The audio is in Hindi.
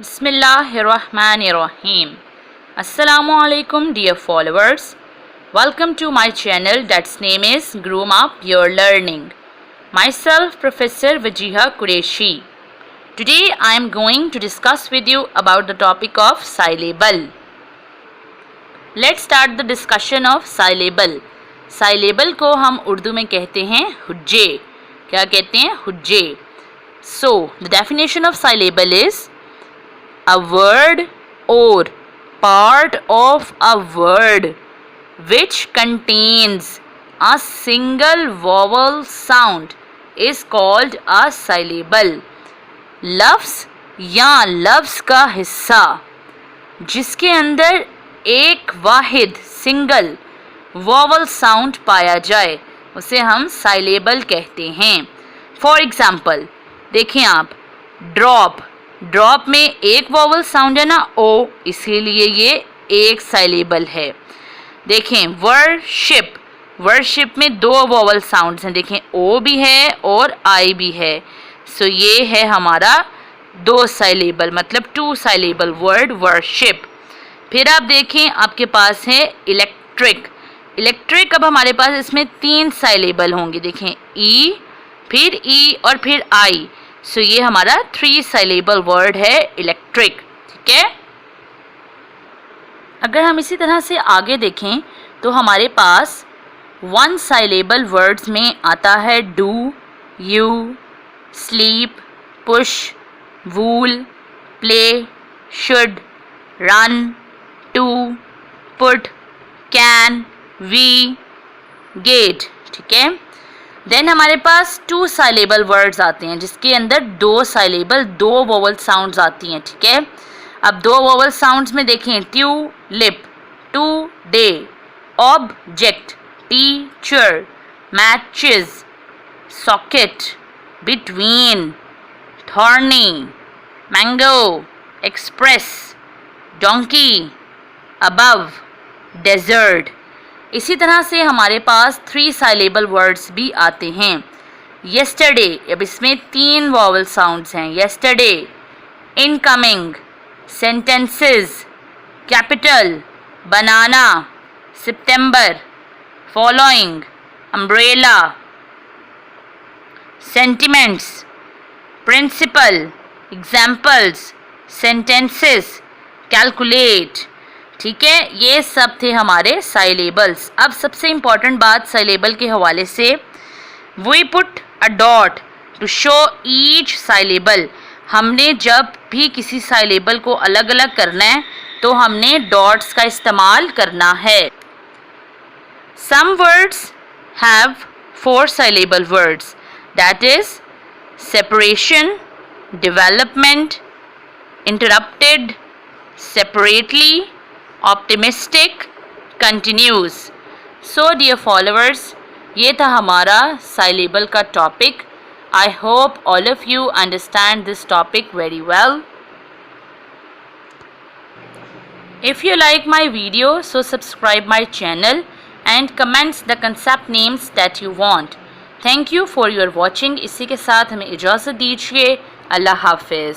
Bismillahirrahmanirrahim. Assalamu alaikum dear followers. Welcome to my channel that's name is Groom Up Your Learning. Myself Professor Wajiha Qureshi. Today I am going to discuss with you about the topic of syllable. Let's start the discussion of syllable. Syllable को हम उर्दू में कहते हैं हुज्जे. क्या कहते हैं? हुज्जे. So the definition of syllable is a word or part of a word which contains a single vowel sound is called a syllable. लफ्ज़ या लफ्ज़ का हिस्सा जिसके अंदर एक वाहिद सिंगल वॉवल साउंड पाया जाए उसे हम साइलेबल कहते हैं. फॉर एग्ज़ाम्पल देखें आप, ड्रॉप में एक वॉवल साउंड है ना, ओ, इसीलिए ये एक साइलेबल है. देखें वर्शिप में दो वॉवल साउंड्स हैं. देखें ओ भी है और आई भी है. सो ये है हमारा दो साइलेबल, मतलब टू साइलेबल वर्ड वर्शिप. फिर आप देखें आपके पास है इलेक्ट्रिक. अब हमारे पास इसमें तीन साइलेबल होंगे. देखें ई, फिर ई और फिर आई. सो ये हमारा थ्री साइलेबल वर्ड है इलेक्ट्रिक. ठीक है. अगर हम इसी तरह से आगे देखें तो हमारे पास वन साइलेबल वर्ड्स में आता है do, you, sleep, push, wool, play, should, run, to, put, can, we, get. ठीक है. देन हमारे पास टू साइलेबल वर्ड्स आते हैं जिसके अंदर दो साइलेबल दो वोवल साउंड्स आती हैं. ठीक है. अब दो वोवल साउंड्स में देखें tulip, today, object, teacher, matches, socket, between, thorny, mango, express, donkey, above, desert. इसी तरह से हमारे पास थ्री साइलेबल वर्ड्स भी आते हैं. येस्टरडे, अब इसमें तीन वॉवल साउंड्स हैं. Yesterday, incoming, sentences, capital, banana, September, following, umbrella, sentiments, principal, examples, sentences, calculate. ठीक है. ये सब थे हमारे साइलेबल्स. अब सबसे इम्पॉर्टेंट बात साइलेबल के हवाले से, we put a dot to show each syllable. हमने जब भी किसी साइलेबल को अलग अलग करना है तो हमने डॉट्स का इस्तेमाल करना है. Some words have four syllable words, that is separation, development, interrupted, separately, optimistic, continuous. So dear followers, ये था हमारा साइलेबल का topic. I hope all of you understand this topic very well. If you like my video so subscribe my channel and comments the concept names that you want. Thank you for your watching. इसी के साथ हमें इजाज़त दीजिए. अल्लाह हाफिज़.